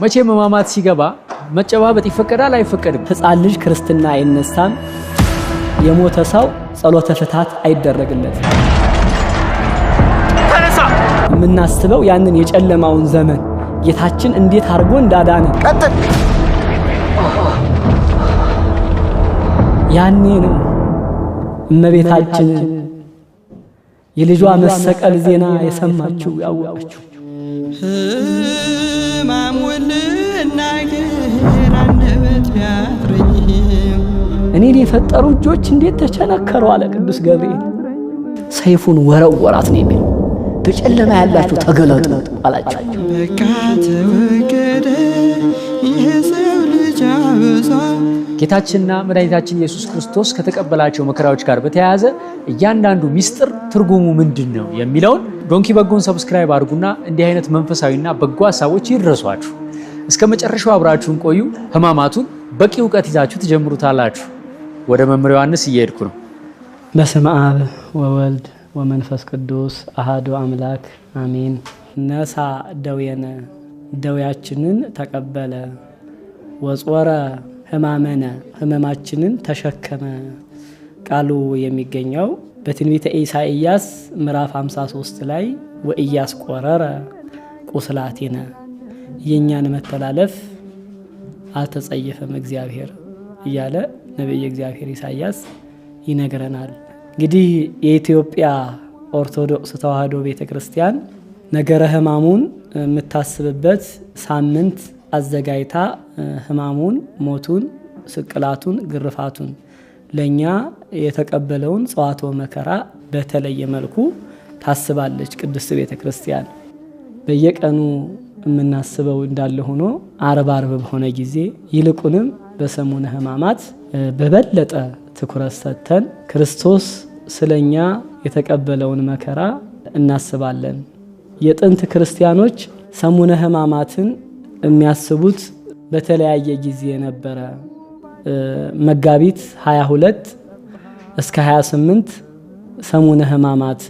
መቼም ማማት ሲገባ መጨባበጥ ይፈቀዳል አይፈቀድም? ሕፃን ልጅ ክርስትና አይነሳም። የሞተ ሰው ጸሎተ ፍትሐት አይደረግለትም። ተነሳ። የምናስበው ያንን የጨለማውን ዘመን ጌታችን እንዴት አድርጎ እንዳዳነ ቀጥል። ያኔ ነው እመቤታችን የልጇ መሰቀል ዜና የሰማችው ያወቀችው። እኔን የፈጠሩ እጆች እንዴት ተቸነከሩ አለ ቅዱስ ገብርኤል። ሰይፉን ወረወራት ነው የሚለው። በጨለማ ያላችሁ ተገለጡ አላቸው። ጌታችንና መድኃኒታችን ኢየሱስ ክርስቶስ ከተቀበላቸው መከራዎች ጋር በተያያዘ እያንዳንዱ ሚስጥር ትርጉሙ ምንድነው የሚለውን ዶንኪ በጎን ሰብስክራይብ አድርጉና እንዲህ አይነት መንፈሳዊና በጎ ሐሳቦች ይድረሷችሁ። እስከ መጨረሻው አብራችሁን ቆዩ። ሕማማቱን በቂ ዕውቀት ይዛችሁ ትጀምሩታላችሁ። ወደ መምህር ዮሐንስ እየሄድኩ ነው። በስመ አብ ወወልድ ወመንፈስ ቅዱስ አሃዱ አምላክ አሜን። ነሳ ደዌነ ደዌያችንን ተቀበለ፣ ወጾረ ሕማመነ ሕመማችንን ተሸከመ። ቃሉ የሚገኘው በትንቢተ ኢሳይያስ ምዕራፍ 53 ላይ ወኢያስቆረረ ቁስላቴነ የኛን መተላለፍ አልተጸየፈም እግዚአብሔር እያለ ነብይ እግዚአብሔር ኢሳይያስ ይነግረናል። እንግዲህ የኢትዮጵያ ኦርቶዶክስ ተዋሕዶ ቤተክርስቲያን ነገረ ሕማሙን የምታስብበት ሳምንት አዘጋጅታ ሕማሙን፣ ሞቱን፣ ስቅላቱን፣ ግርፋቱን ለኛ የተቀበለውን ጸዋትወ መከራ በተለየ መልኩ ታስባለች ቅድስት ቤተክርስቲያን። በየቀኑ የምናስበው እንዳለ ሆኖ ዓርብ በሆነ ጊዜ ይልቁንም በሰሙነ ሕማማት በበለጠ ትኩረት ሰጥተን ክርስቶስ ስለኛ የተቀበለውን መከራ እናስባለን። የጥንት ክርስቲያኖች ሰሙነ ሕማማትን የሚያስቡት በተለያየ ጊዜ ነበረ። መጋቢት 22 እስከ 28 ሰሙነ ሕማማት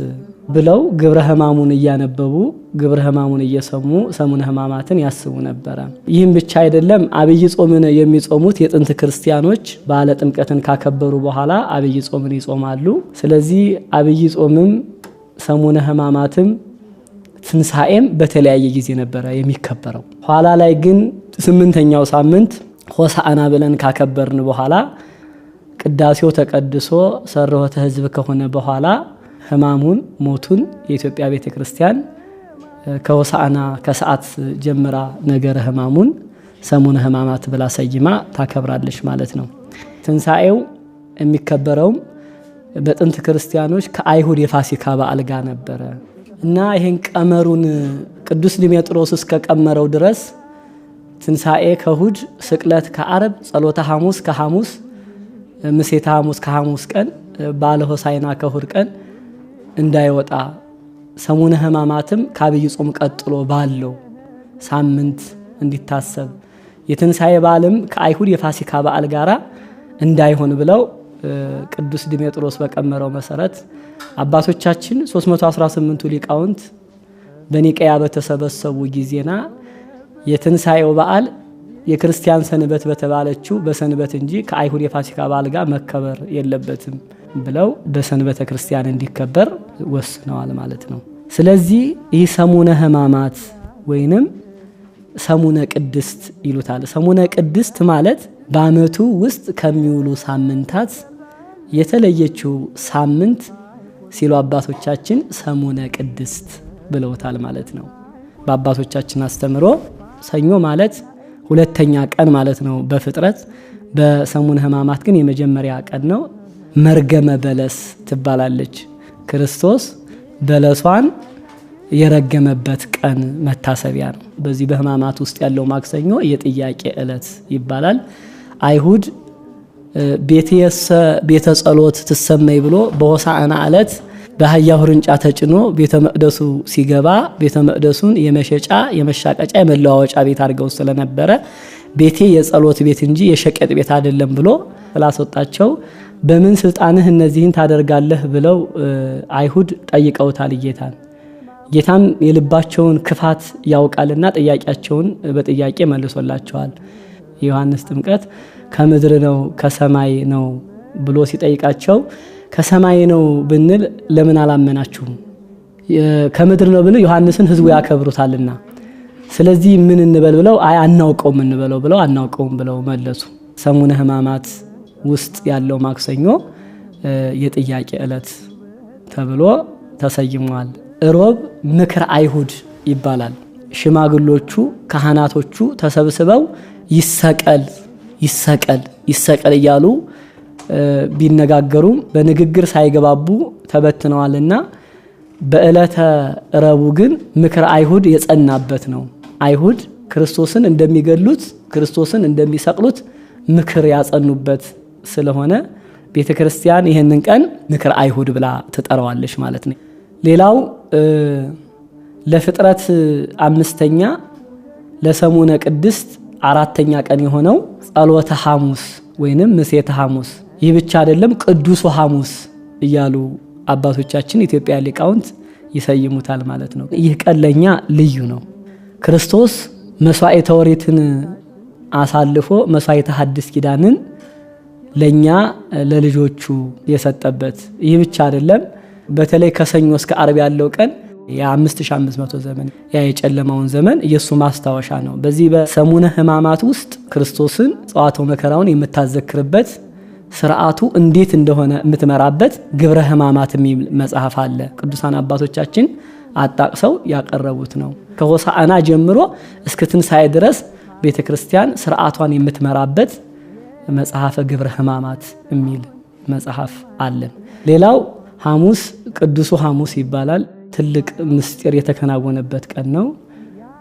ብለው ግብረ ሕማሙን እያነበቡ ግብረ ሕማሙን እየሰሙ ሰሙነ ሕማማትን ያስቡ ነበረ። ይህም ብቻ አይደለም። አብይ ጾምን የሚጾሙት የጥንት ክርስቲያኖች በዓለ ጥምቀትን ካከበሩ በኋላ አብይ ጾምን ይጾማሉ። ስለዚህ አብይ ጾምም ሰሙነ ሕማማትም ትንሣኤም በተለያየ ጊዜ ነበረ የሚከበረው። ኋላ ላይ ግን 8ኛው ሳምንት ሆሳዕና ብለን ካከበርን በኋላ ቅዳሴው ተቀድሶ ሰርሖተ ሕዝብ ከሆነ በኋላ ሕማሙን ሞቱን የኢትዮጵያ ቤተክርስቲያን ከሆሳዕና ከሰዓት ጀምራ ነገረ ሕማሙን ሰሙነ ሕማማት ብላ ሰይማ ታከብራለች ማለት ነው። ትንሣኤው የሚከበረውም በጥንት ክርስቲያኖች ከአይሁድ የፋሲካ በዓል ጋር ነበረ እና ይሄን ቀመሩን ቅዱስ ዲሜጥሮስ እስከ ቀመረው ድረስ ትንሣኤ ከእሁድ፣ ስቅለት ከዓርብ፣ ጸሎተ ሐሙስ ከሐሙስ፣ ምሴተ ሐሙስ ከሐሙስ ቀን፣ በዓለ ሆሳዕና ከእሁድ ቀን እንዳይወጣ ሰሙነ ሕማማትም ከአብይ ጾም ቀጥሎ ባለው ሳምንት እንዲታሰብ የትንሣኤ በዓልም ከአይሁድ የፋሲካ በዓል ጋራ እንዳይሆን ብለው ቅዱስ ዲሜጥሮስ በቀመረው መሰረት አባቶቻችን 318ቱ ሊቃውንት በኒቅያ በተሰበሰቡ ጊዜና የትንሣኤው በዓል የክርስቲያን ሰንበት በተባለችው በሰንበት እንጂ ከአይሁድ የፋሲካ በዓል ጋር መከበር የለበትም ብለው በሰንበተ ክርስቲያን እንዲከበር ወስነዋል ማለት ነው። ስለዚህ ይህ ሰሙነ ሕማማት ወይንም ሰሙነ ቅድስት ይሉታል። ሰሙነ ቅድስት ማለት በዓመቱ ውስጥ ከሚውሉ ሳምንታት የተለየችው ሳምንት ሲሉ አባቶቻችን ሰሙነ ቅድስት ብለውታል ማለት ነው። በአባቶቻችን አስተምሮ ሰኞ ማለት ሁለተኛ ቀን ማለት ነው በፍጥረት። በሰሙነ ሕማማት ግን የመጀመሪያ ቀን ነው። መርገመ በለስ ትባላለች። ክርስቶስ በለሷን የረገመበት ቀን መታሰቢያ ነው። በዚህ በሕማማት ውስጥ ያለው ማክሰኞ የጥያቄ ዕለት ይባላል። አይሁድ ቤተ ጸሎት ትሰመይ ብሎ በሆሳዕና ዕለት በአህያ ውርንጫ ተጭኖ ቤተ መቅደሱ ሲገባ ቤተ መቅደሱን የመሸጫ የመሻቀጫ የመለዋወጫ ቤት አድርገው ስለነበረ ቤቴ የጸሎት ቤት እንጂ የሸቀጥ ቤት አይደለም ብሎ ስላስወጣቸው በምን ስልጣንህ እነዚህን ታደርጋለህ ብለው አይሁድ ጠይቀውታል ጌታን። ጌታም የልባቸውን ክፋት ያውቃልና ጥያቄያቸውን በጥያቄ መልሶላቸዋል። የዮሐንስ ጥምቀት ከምድር ነው ከሰማይ ነው ብሎ ሲጠይቃቸው ከሰማይ ነው ብንል ለምን አላመናችሁም? ከምድር ነው ብንል ዮሐንስን ህዝቡ ያከብሩታልና ስለዚህ ምን እንበል ብለው አይ አናውቀውም እንበለው ብለው አናውቀውም ብለው መለሱ። ሰሙነ ሕማማት ውስጥ ያለው ማክሰኞ የጥያቄ ዕለት ተብሎ ተሰይሟል። ሮብ ምክር አይሁድ ይባላል። ሽማግሎቹ ካህናቶቹ ተሰብስበው ይሰቀል ይሰቀል ይሰቀል እያሉ ቢነጋገሩም በንግግር ሳይገባቡ ተበትነዋልና በዕለተ ረቡዕ ግን ምክር አይሁድ የጸናበት ነው። አይሁድ ክርስቶስን እንደሚገሉት ክርስቶስን እንደሚሰቅሉት ምክር ያጸኑበት ስለሆነ ቤተክርስቲያን ይሄንን ቀን ምክር አይሁድ ብላ ትጠራዋለች ማለት ነው። ሌላው ለፍጥረት 5ኛ ለሰሙነ ቅድስት 4ኛ ቀን የሆነው ጸሎተ ሐሙስ ወይንም ምሴተ ሐሙስ። ይህ ብቻ አይደለም ቅዱስ ሐሙስ እያሉ አባቶቻችን ኢትዮጵያ ሊቃውንት ይሰይሙታል ማለት ነው። ይህ ቀን ለኛ ልዩ ነው። ክርስቶስ መስዋዕተ ኦሪትን አሳልፎ መስዋዕተ ሐዲስ ኪዳንን ለኛ ለልጆቹ የሰጠበት። ይህ ብቻ አይደለም በተለይ ከሰኞ እስከ ዓርብ ያለው ቀን የ5500 ዘመን ያ የጨለማውን ዘመን ኢየሱስ ማስታወሻ ነው። በዚህ በሰሙነ ሕማማት ውስጥ ክርስቶስን ጸዋትወ መከራውን የምታዘክርበት ስርዓቱ እንዴት እንደሆነ የምትመራበት ግብረ ሕማማት የሚል መጽሐፍ አለ። ቅዱሳን አባቶቻችን አጣቅሰው ያቀረቡት ነው። ከሆሳዕና ጀምሮ እስከ ትንሣኤ ድረስ ቤተክርስቲያን ስርዓቷን የምትመራበት መጽሐፈ ግብረ ሕማማት የሚል መጽሐፍ አለ። ሌላው ሐሙስ ቅዱሱ ሐሙስ ይባላል። ትልቅ ምስጢር የተከናወነበት ቀን ነው።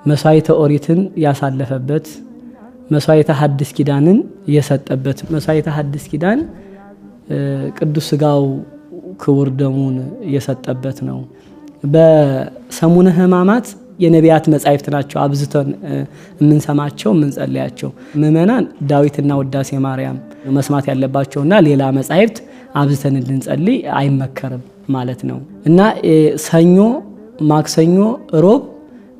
መስዋዕተ ኦሪትን ያሳለፈበት፣ መስዋዕተ ሐዲስ ኪዳንን የሰጠበት። መስዋዕተ ሐዲስ ኪዳን ቅዱስ ሥጋው ክቡር ደሙን የሰጠበት ነው። በሰሙነ ሕማማት የነቢያት መጻሕፍት ናቸው አብዝተን የምንሰማቸው የምንጸልያቸው። ምእመናን ዳዊትና ውዳሴ ማርያም መስማት ያለባቸውና ሌላ መጻሕፍት አብዝተን እንድንጸልይ አይመከርም ማለት ነው። እና ሰኞ፣ ማክሰኞ፣ ሮብ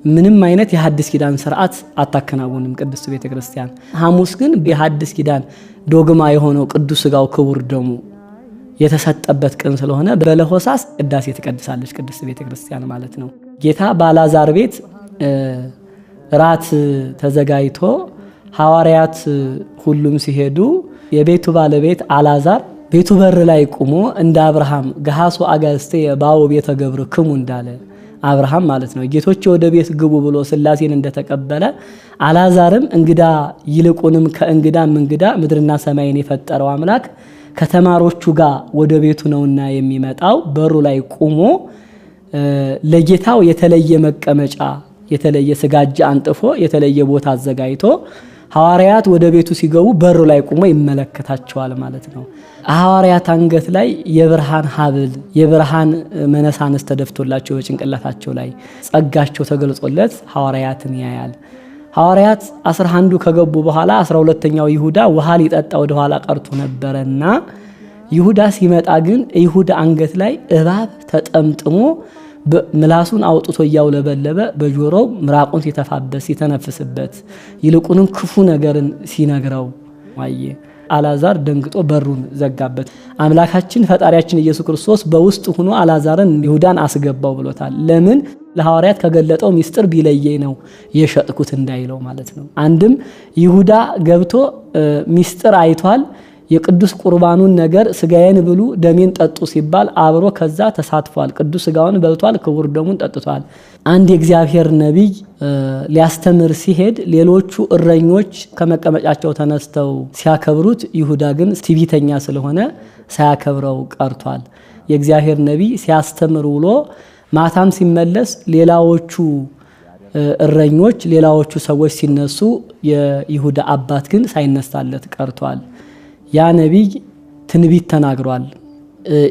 ምንም አይነት የሐዲስ ኪዳን ስርዓት አታከናውንም ቅድስት ቤተክርስቲያን። ሐሙስ ግን የሐዲስ ኪዳን ዶግማ የሆነው ቅዱስ ሥጋው ክቡር ደሙ የተሰጠበት ቀን ስለሆነ በለሆሳስ ቅዳሴ ትቀድሳለች ቅድስት ቤተክርስቲያን ማለት ነው። ጌታ በአልዓዛር ቤት ራት ተዘጋጅቶ ሐዋርያት ሁሉም ሲሄዱ የቤቱ ባለቤት አልዓዛር ቤቱ በር ላይ ቆሞ እንደ አብርሃም ገሃሱ አጋስቴ ባው ቤተ ገብር ክሙ እንዳለ አብርሃም ማለት ነው ጌቶች ወደ ቤት ግቡ ብሎ ሥላሴን እንደተቀበለ አልዓዛርም እንግዳ ይልቁንም ከእንግዳም እንግዳ ምድርና ሰማይን የፈጠረው አምላክ ከተማሮቹ ጋር ወደ ቤቱ ነውና የሚመጣው በሩ ላይ ቆሞ ለጌታው የተለየ መቀመጫ የተለየ ስጋጃ አንጥፎ የተለየ ቦታ አዘጋጅቶ ሐዋርያት ወደ ቤቱ ሲገቡ በሩ ላይ ቆሞ ይመለከታቸዋል ማለት ነው። ሐዋርያት አንገት ላይ የብርሃን ሐብል የብርሃን መነሳንስ ተደፍቶላቸው በጭንቅላታቸው ላይ ጸጋቸው ተገልጾለት ሐዋርያትን ያያል። ሐዋርያት 11 ከገቡ በኋላ 12ኛው ይሁዳ ውሃ ሊጠጣ ወደ ኋላ ቀርቶ ነበርና ይሁዳ ሲመጣ ግን ይሁዳ አንገት ላይ እባብ ተጠምጥሞ ምላሱን አውጥቶ ያውለበለበ በጆሮው ምራቁን ሲተፋበስ ሲተነፍስበት ይልቁንም ክፉ ነገርን ሲነግረው ዋየ። አልዓዛር ደንግጦ በሩን ዘጋበት። አምላካችን ፈጣሪያችን ኢየሱስ ክርስቶስ በውስጥ ሆኖ አልዓዛርን ይሁዳን አስገባው ብሎታል። ለምን? ለሐዋርያት ከገለጠው ሚስጥር ቢለየኝ ነው የሸጥኩት እንዳይለው ማለት ነው። አንድም ይሁዳ ገብቶ ሚስጥር አይቷል። የቅዱስ ቁርባኑን ነገር ስጋዬን ብሉ ደሜን ጠጡ ሲባል አብሮ ከዛ ተሳትፏል። ቅዱስ ስጋውን በልቷል፣ ክቡር ደሙን ጠጥቷል። አንድ የእግዚአብሔር ነቢይ ሊያስተምር ሲሄድ ሌሎቹ እረኞች ከመቀመጫቸው ተነስተው ሲያከብሩት ይሁዳ ግን ትዕቢተኛ ስለሆነ ሳያከብረው ቀርቷል። የእግዚአብሔር ነቢይ ሲያስተምር ውሎ ማታም ሲመለስ ሌላዎቹ እረኞች ሌላዎቹ ሰዎች ሲነሱ የይሁዳ አባት ግን ሳይነሳለት ቀርቷል። ያ ነቢይ ትንቢት ተናግሯል።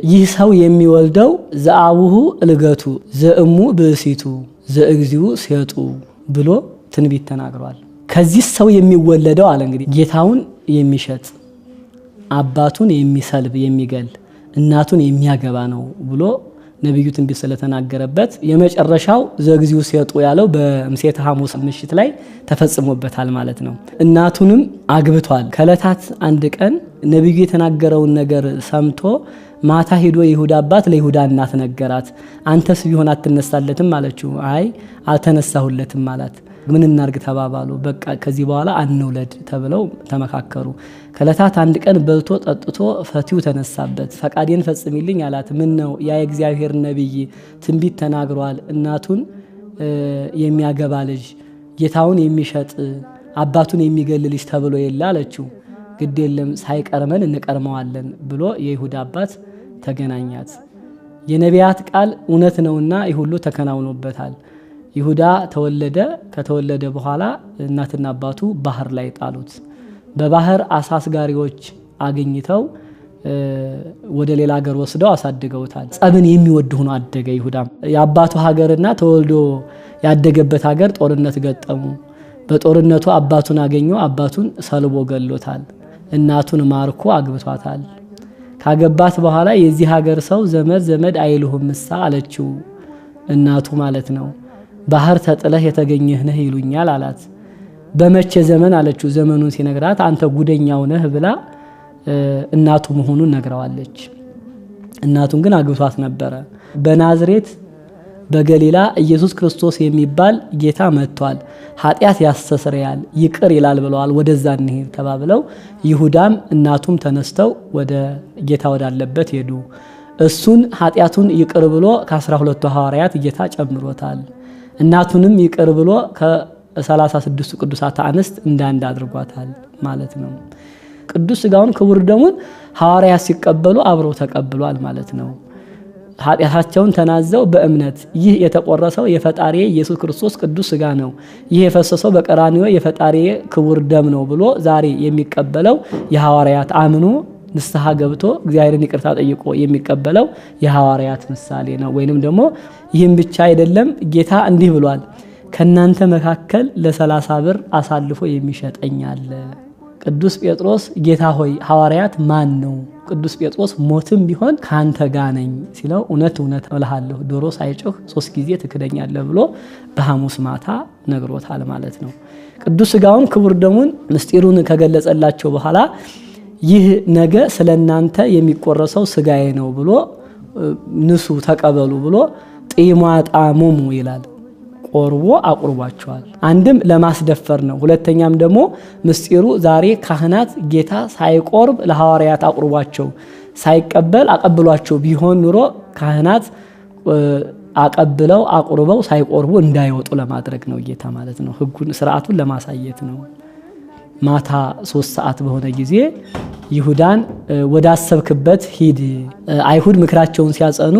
ይህ ሰው የሚወልደው ዘአቡሁ እልገቱ ዘእሙ ብእሲቱ ዘእግዚኡ ሴጡ ብሎ ትንቢት ተናግሯል። ከዚህ ሰው የሚወለደው አለ እንግዲህ ጌታውን የሚሸጥ አባቱን የሚሰልብ የሚገል እናቱን የሚያገባ ነው ብሎ ነብዩ ትንቢት ስለተናገረበት የመጨረሻው ዘግዚው ሲያጡ ያለው በምሴተ ሐሙስ ምሽት ላይ ተፈጽሞበታል ማለት ነው። እናቱንም አግብቷል። ከለታት አንድ ቀን ነብዩ የተናገረውን ነገር ሰምቶ ማታ ሄዶ ይሁዳ አባት ለይሁዳ እናት ነገራት። አንተስ ቢሆን አትነሳለትም አለችው። አይ አልተነሳሁለትም ማለት። ምን እናርግ ተባባሉ። በቃ ከዚህ በኋላ አንውለድ ተብለው ተመካከሩ። ከለታት አንድ ቀን በልቶ ጠጥቶ ፈቲው ተነሳበት። ፈቃዴን ፈጽሚልኝ አላት። ምን ነው? ያ የእግዚአብሔር ነብይ ትንቢት ተናግሯል። እናቱን የሚያገባ ልጅ ጌታውን የሚሸጥ አባቱን የሚገል ልጅ ተብሎ የለ አለችው። ግድ የለም ሳይቀርመን እንቀርመዋለን ብሎ የይሁዳ አባት ተገናኛት። የነቢያት ቃል እውነት ነውና ይህ ሁሉ ተከናውኖበታል። ይሁዳ ተወለደ። ከተወለደ በኋላ እናትና አባቱ ባህር ላይ ጣሉት። በባህር አሳስጋሪዎች አግኝተው ወደ ሌላ ሀገር ወስደው አሳድገውታል። ጸብን የሚወድ ሆኖ አደገ። ይሁዳ የአባቱ ሀገርና ተወልዶ ያደገበት ሀገር ጦርነት ገጠሙ። በጦርነቱ አባቱን አገኘው። አባቱን ሰልቦ ገሎታል። እናቱን ማርኮ አግብቷታል። ካገባት በኋላ የዚህ ሀገር ሰው ዘመድ አይልሁም ምሳ አለችው። እናቱ ማለት ነው። ባህር ተጥለህ የተገኘህ ነህ ይሉኛል አላት። በመቼ ዘመን አለችው። ዘመኑን ሲነግራት አንተ ጉደኛው ነህ ብላ እናቱ መሆኑን ነግረዋለች። እናቱን ግን አግብቷት ነበረ። በናዝሬት በገሊላ ኢየሱስ ክርስቶስ የሚባል ጌታ መጥቷል፣ ኃጢአት ያስተሰርያል ይቅር ይላል ብለዋል። ወደዛ እንሄድ ተባብለው ይሁዳም እናቱም ተነስተው ወደ ጌታ ወዳለበት ሄዱ። እሱን ኃጢአቱን ይቅር ብሎ ከ12ቱ ሐዋርያት ጌታ ጨምሮታል። እናቱንም ይቅር ብሎ ከ36ቱ ቅዱሳት አንስት እንዳንድ አድርጓታል ማለት ነው። ቅዱስ ሥጋውን ክቡር ደሙን ሐዋርያት ሲቀበሉ አብረው ተቀብሏል ማለት ነው። ኃጢአታቸውን ተናዘው በእምነት ይህ የተቆረሰው የፈጣሪ ኢየሱስ ክርስቶስ ቅዱስ ሥጋ ነው፣ ይህ የፈሰሰው በቀራንዮ የፈጣሪ ክቡር ደም ነው ብሎ ዛሬ የሚቀበለው የሐዋርያት አምኖ ንስሐ ገብቶ እግዚአብሔርን ይቅርታ ጠይቆ የሚቀበለው የሐዋርያት ምሳሌ ነው። ወይንም ደግሞ ይህም ብቻ አይደለም። ጌታ እንዲህ ብሏል፣ ከናንተ መካከል ለ30 ብር አሳልፎ የሚሸጠኝ አለ። ቅዱስ ጴጥሮስ ጌታ ሆይ ሐዋርያት ማን ነው? ቅዱስ ጴጥሮስ ሞትም ቢሆን ካንተ ጋር ነኝ ሲለው እውነት እውነት እልሃለሁ ዶሮ ሳይጮህ 3 ጊዜ ትክደኛለህ ብሎ በሐሙስ ማታ ነግሮታል ማለት ነው። ቅዱስ ሥጋውን ክቡር ደሙን ምስጢሩን ከገለጸላቸው በኋላ ይህ ነገ ስለናንተ የሚቆረሰው ሥጋዬ ነው ብሎ ንሱ ተቀበሉ ብሎ ጢሟጣሙሙ ይላል። ቆርቦ አቁርቧቸዋል። አንድም ለማስደፈር ነው። ሁለተኛም ደግሞ ምስጢሩ ዛሬ ካህናት ጌታ ሳይቆርብ ለሐዋርያት አቁርቧቸው ሳይቀበል አቀብሏቸው ቢሆን ኑሮ ካህናት አቀብለው አቁርበው ሳይቆርቡ እንዳይወጡ ለማድረግ ነው ጌታ ማለት ነው። ሕጉን ስርዓቱን ለማሳየት ነው። ማታ 3 ሰዓት በሆነ ጊዜ ይሁዳን ወዳሰብክበት ሂድ። አይሁድ ምክራቸውን ሲያጸኑ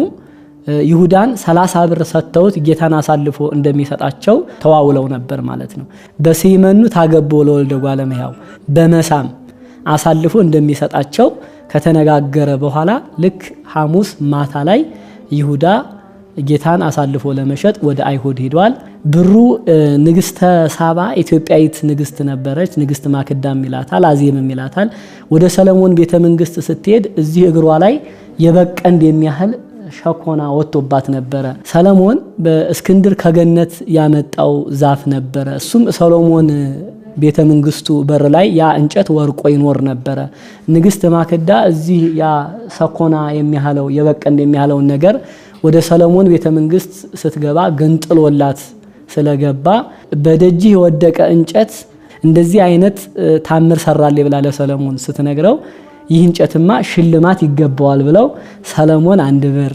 ይሁዳን 30 ብር ሰጥተውት ጌታን አሳልፎ እንደሚሰጣቸው ተዋውለው ነበር ማለት ነው። በሲመኑ ታገቦ ለወልደ እጓለ እመሕያው በመሳም አሳልፎ እንደሚሰጣቸው ከተነጋገረ በኋላ ልክ ሐሙስ ማታ ላይ ይሁዳ ጌታን አሳልፎ ለመሸጥ ወደ አይሁድ ሄዷል። ብሩ ንግስተ ሳባ ኢትዮጵያዊት ንግስት ነበረች። ንግስት ማክዳም ይላታል፣ አዜምም ይላታል። ወደ ሰለሞን ቤተ መንግስት ስትሄድ እዚህ እግሯ ላይ የበቀንድ የሚያህል ሸኮና ወጥቶባት ነበረ። ሰለሞን በእስክንድር ከገነት ያመጣው ዛፍ ነበረ። እሱም ሰሎሞን ቤተ መንግስቱ በር ላይ ያ እንጨት ወርቆ ይኖር ነበረ። ንግስት ማክዳ እዚህ ያ ሰኮና የሚያህለው የበቀንድ የሚያህለው ነገር ወደ ሰሎሞን ቤተ መንግስት ስትገባ ገንጥሎላት ስለገባ በደጅ የወደቀ እንጨት እንደዚህ አይነት ታምር ሰራልኝ ብላ ለሰሎሞን ስትነግረው ይህ እንጨትማ ሽልማት ይገባዋል ብለው ሰሎሞን 1 ብር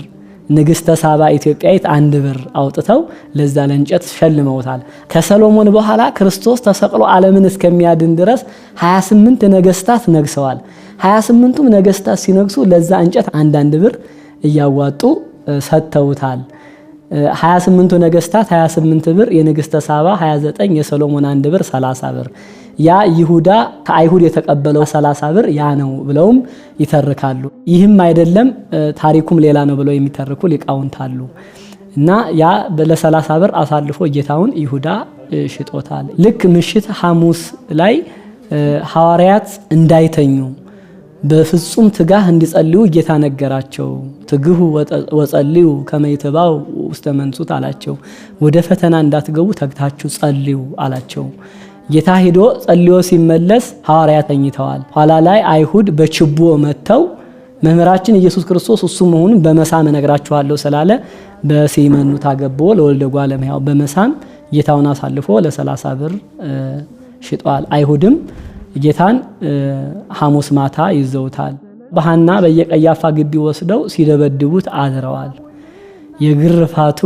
ንግስተ ሳባ ኢትዮጵያዊት 1 ብር አውጥተው ለዛ ለእንጨት ሸልመውታል። ከሰሎሞን በኋላ ክርስቶስ ተሰቅሎ ዓለምን እስከሚያድን ድረስ 28 ነገስታት ነግሰዋል። 28ቱም ነገስታት ሲነግሱ ለዛ እንጨት 1 ብር እያዋጡ ሰጥተውታል። 28ቱ ነገስታት 28 ብር፣ የንግስተ ሳባ 29፣ የሰሎሞን 1 ብር 30 ብር። ያ ይሁዳ ከአይሁድ የተቀበለው 30 ብር ያ ነው ብለውም ይተርካሉ። ይህም አይደለም ታሪኩም ሌላ ነው ብለው የሚተርኩ ሊቃውንት አሉ። እና ያ ለ30 ብር አሳልፎ ጌታውን ይሁዳ ሽጦታል። ልክ ምሽት ሐሙስ ላይ ሐዋርያት እንዳይተኙ በፍጹም ትጋህ እንዲጸልዩ ጌታ ነገራቸው። ትግሁ ወጸልዩ ከመይተባው ውስተ መንሱት አላቸው። ወደ ፈተና እንዳትገቡ ተግታችሁ ጸልዩ አላቸው። ጌታ ሄዶ ጸልዮ ሲመለስ ሐዋርያት ተኝተዋል። ኋላ ላይ አይሁድ በችቦ መተው መምህራችን ኢየሱስ ክርስቶስ እሱ መሆኑን በመሳም እነግራችኋለሁ ስላለ በሲመኑ ታገቦ ለወልደ እጓለ እመሕያው በመሳም ጌታውን አሳልፎ ለ30 ብር ሽጧል። አይሁድም ጌታን ሐሙስ ማታ ይዘውታል። በሐና በየቀያፋ ግቢ ወስደው ሲደበድቡት አድረዋል። የግርፋቱ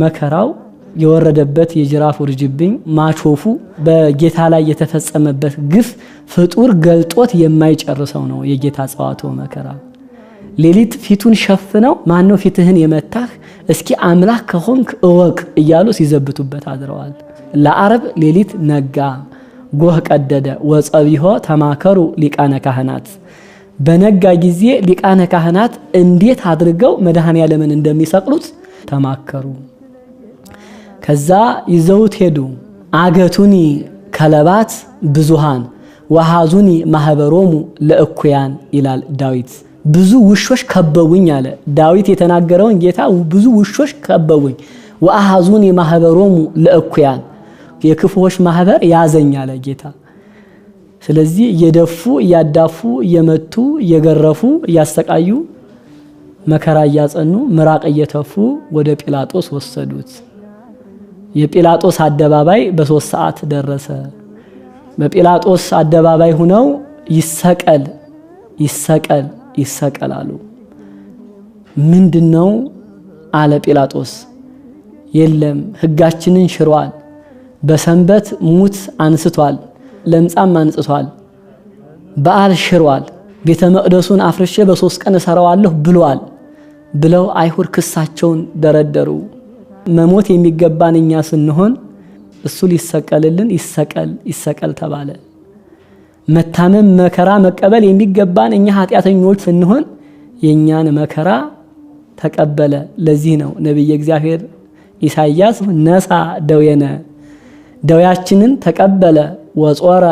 መከራው የወረደበት የጅራፍ ውርጅብኝ ማቾፉ በጌታ ላይ የተፈጸመበት ግፍ ፍጡር ገልጦት የማይጨርሰው ነው። የጌታ ጸዋቶ መከራ ሌሊት ፊቱን ሸፍነው ማነው ፊትህን የመታህ እስኪ አምላክ ከሆንክ እወቅ እያሉ ሲዘብቱበት አድረዋል። ለዓርብ ሌሊት ነጋ፣ ጎህ ቀደደ፣ ወጸቢሖ ተማከሩ ሊቃነ ካህናት። በነጋ ጊዜ ሊቃነ ካህናት እንዴት አድርገው መድኃኔ ዓለምን እንደሚሰቅሉት ተማከሩ። ከዛ ይዘውት ሄዱ። አገቱኒ ከለባት ብዙሃን ወሃዙኒ ማህበሮሙ ለእኩያን ይላል ዳዊት። ብዙ ውሾች ከበቡኝ አለ ዳዊት የተናገረውን ጌታ። ብዙ ውሾች ከበቡኝ ወአሃዙኒ ማህበሮሙ ለእኩያን የክፉዎች ማህበር ያዘኝ አለ ጌታ። ስለዚህ እየደፉ እያዳፉ እየመቱ እየገረፉ እያሰቃዩ መከራ እያጸኑ ምራቅ እየተፉ ወደ ጲላጦስ ወሰዱት። የጲላጦስ አደባባይ በ3 ሰዓት ደረሰ። በጲላጦስ አደባባይ ሆነው ይሰቀል ይሰቀል ይሰቀላሉ። ምንድነው አለ ጲላጦስ። የለም ሕጋችንን ሽሯል፣ በሰንበት ሙት አንስቷል፣ ለምጻም አንጽቷል፣ በዓል ሽሯል፣ ቤተ መቅደሱን አፍርሼ በ3 ቀን እሰራዋለሁ ብሏል ብለው አይሁድ ክሳቸውን ደረደሩ። መሞት የሚገባን እኛ ስንሆን እሱ ሊሰቀልልን ይሰቀል ይሰቀል ተባለ። መታመም መከራ መቀበል የሚገባን እኛ ኃጢያተኞች ስንሆን የኛን መከራ ተቀበለ። ለዚህ ነው ነብይ እግዚአብሔር ኢሳይያስ ነሳ ደዌነ ደዌያችንን ተቀበለ ወጾረ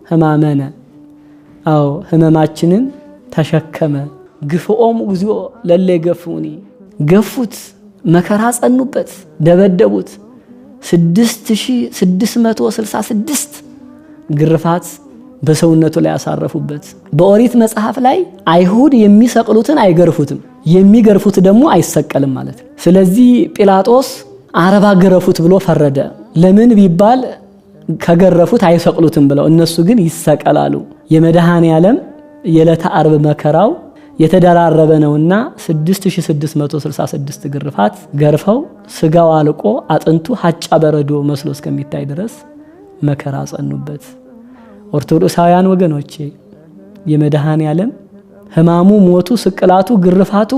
ሕማመነ አው ሕመማችንን ተሸከመ። ግፍኦም እግዚኦ ለለ ገፉኒ ገፉት መከራ ጸኑበት ደበደቡት። 6666 ግርፋት በሰውነቱ ላይ ያሳረፉበት። በኦሪት መጽሐፍ ላይ አይሁድ የሚሰቅሉትን አይገርፉትም፣ የሚገርፉት ደግሞ አይሰቀልም ማለት ነው። ስለዚህ ጲላጦስ 40 ገረፉት ብሎ ፈረደ። ለምን ቢባል ከገረፉት አይሰቅሉትም ብለው፣ እነሱ ግን ይሰቀላሉ። የመድኃኔ ዓለም የዕለተ ዓርብ መከራው የተደራረበ ነውና 6666 ግርፋት ገርፈው ስጋው አልቆ አጥንቱ ሀጫ በረዶ መስሎ እስከሚታይ ድረስ መከራ ጸኑበት። ኦርቶዶክሳውያን ወገኖቼ የመድኃኔ ዓለም ሕማሙ፣ ሞቱ፣ ስቅላቱ፣ ግርፋቱ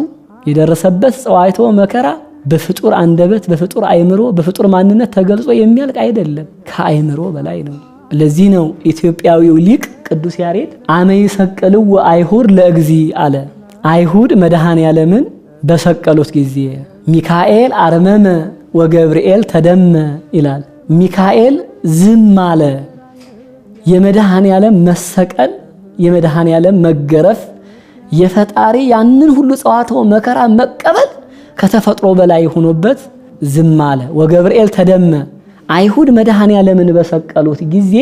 የደረሰበት ጸዋይቶ መከራ በፍጡር አንደበት፣ በፍጡር አይምሮ፣ በፍጡር ማንነት ተገልጾ የሚያልቅ አይደለም፣ ከአይምሮ በላይ ነው። ለዚህ ነው ኢትዮጵያዊው ሊቅ ቅዱስ ያሬድ አመ ይሰቅልው አይሁድ ለእግዚ አለ። አይሁድ መድኃኔ ዓለምን በሰቀሉት ጊዜ ሚካኤል አርመመ ወገብርኤል ተደመ ይላል። ሚካኤል ዝም አለ። የመድኃኔ ዓለም መሰቀል፣ የመድኃኔ ዓለም መገረፍ፣ የፈጣሪ ያንን ሁሉ ጸዋትወ መከራ መቀበል ከተፈጥሮ በላይ ሆኖበት ዝም አለ። ወገብርኤል ተደመ። አይሁድ መድኃኔ ዓለምን በሰቀሉት ጊዜ